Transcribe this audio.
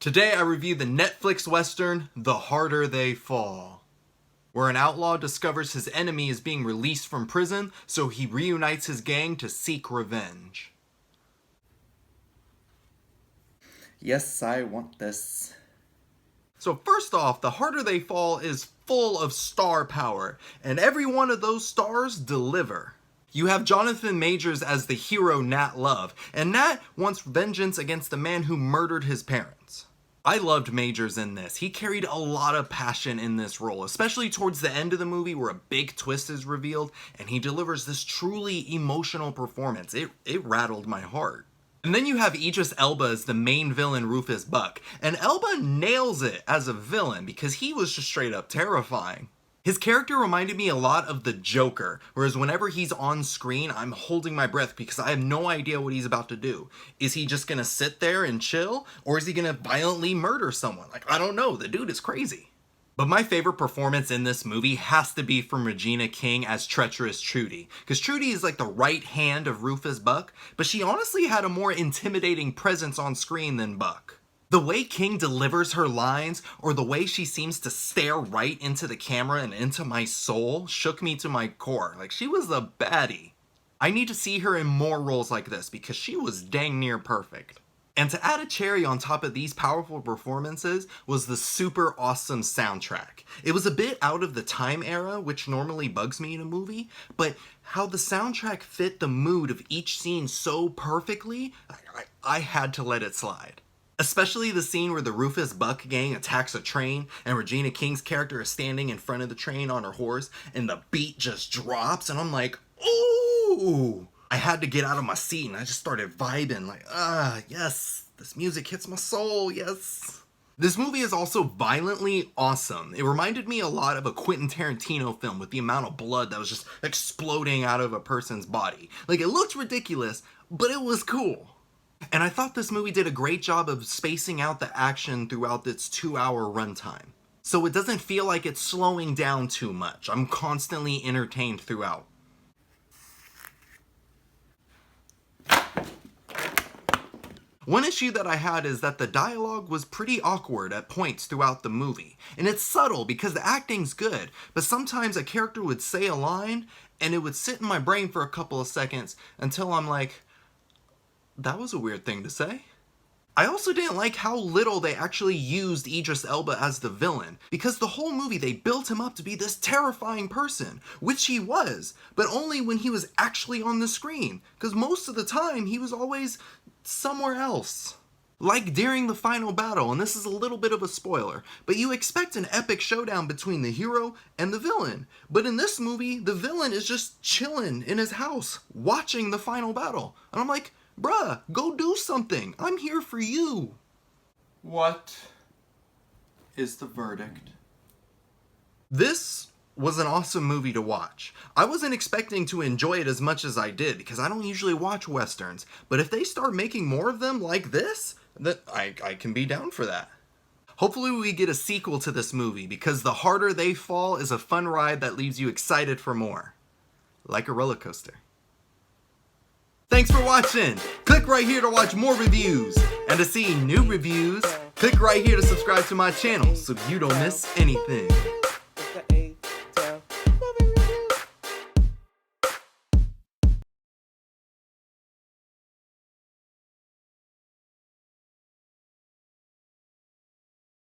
Today I review the Netflix western, The Harder They Fall, where an outlaw discovers his enemy is being released from prison, so he reunites his gang to seek revenge. Yes, I want this. So first off, The Harder They Fall is full of star power, and every one of those stars deliver. You have Jonathan Majors as the hero Nat Love, and Nat wants vengeance against the man who murdered his parents. I loved Majors in this. He carried a lot of passion in this role, especially towards the end of the movie where a big twist is revealed, and he delivers this truly emotional performance. It rattled my heart. And then you have Idris Elba as the main villain, Rufus Buck, and Elba nails it as a villain because he was just straight up terrifying. His character reminded me a lot of the Joker, whereas whenever he's on screen, I'm holding my breath because I have no idea what he's about to do. Is he just gonna sit there and chill, or is he gonna violently murder someone? I don't know, the dude is crazy. But my favorite performance in this movie has to be from Regina King as treacherous Trudy, because Trudy is like the right hand of Rufus Buck, but she honestly had a more intimidating presence on screen than Buck. The way King delivers her lines, or the way she seems to stare right into the camera and into my soul, shook me to my core. She was a baddie. I need to see her in more roles like this because she was dang near perfect. And to add a cherry on top of these powerful performances was the super awesome soundtrack. It was a bit out of the time era, which normally bugs me in a movie, but how the soundtrack fit the mood of each scene so perfectly, I had to let it slide. Especially the scene where the Rufus Buck gang attacks a train and Regina King's character is standing in front of the train on her horse and the beat just drops and I'm like, ooh! I had to get out of my seat and I just started vibing yes, this music hits my soul, yes. This movie is also violently awesome. It reminded me a lot of a Quentin Tarantino film with the amount of blood that was just exploding out of a person's body. It looked ridiculous, but it was cool. And I thought this movie did a great job of spacing out the action throughout its 2-hour runtime. So it doesn't feel like it's slowing down too much. I'm constantly entertained throughout. One issue that I had is that the dialogue was pretty awkward at points throughout the movie. And it's subtle because the acting's good, but sometimes a character would say a line and it would sit in my brain for a couple of seconds until I'm like, that was a weird thing to say. I also didn't like how little they actually used Idris Elba as the villain, because the whole movie they built him up to be this terrifying person, which he was, but only when he was actually on the screen, because most of the time he was always somewhere else. Like during the final battle, and this is a little bit of a spoiler, but you expect an epic showdown between the hero and the villain. But in this movie, the villain is just chilling in his house, watching the final battle. And I'm like, bruh, go do something. I'm here for you. What is the verdict? This was an awesome movie to watch. I wasn't expecting to enjoy it as much as I did because I don't usually watch westerns, but if they start making more of them like this, then I can be down for that. Hopefully we get a sequel to this movie because The Harder They Fall is a fun ride that leaves you excited for more. Like a roller coaster. Thanks for watching! Click right here to watch more reviews! And to see new reviews, click right here to subscribe to my channel so you don't miss anything.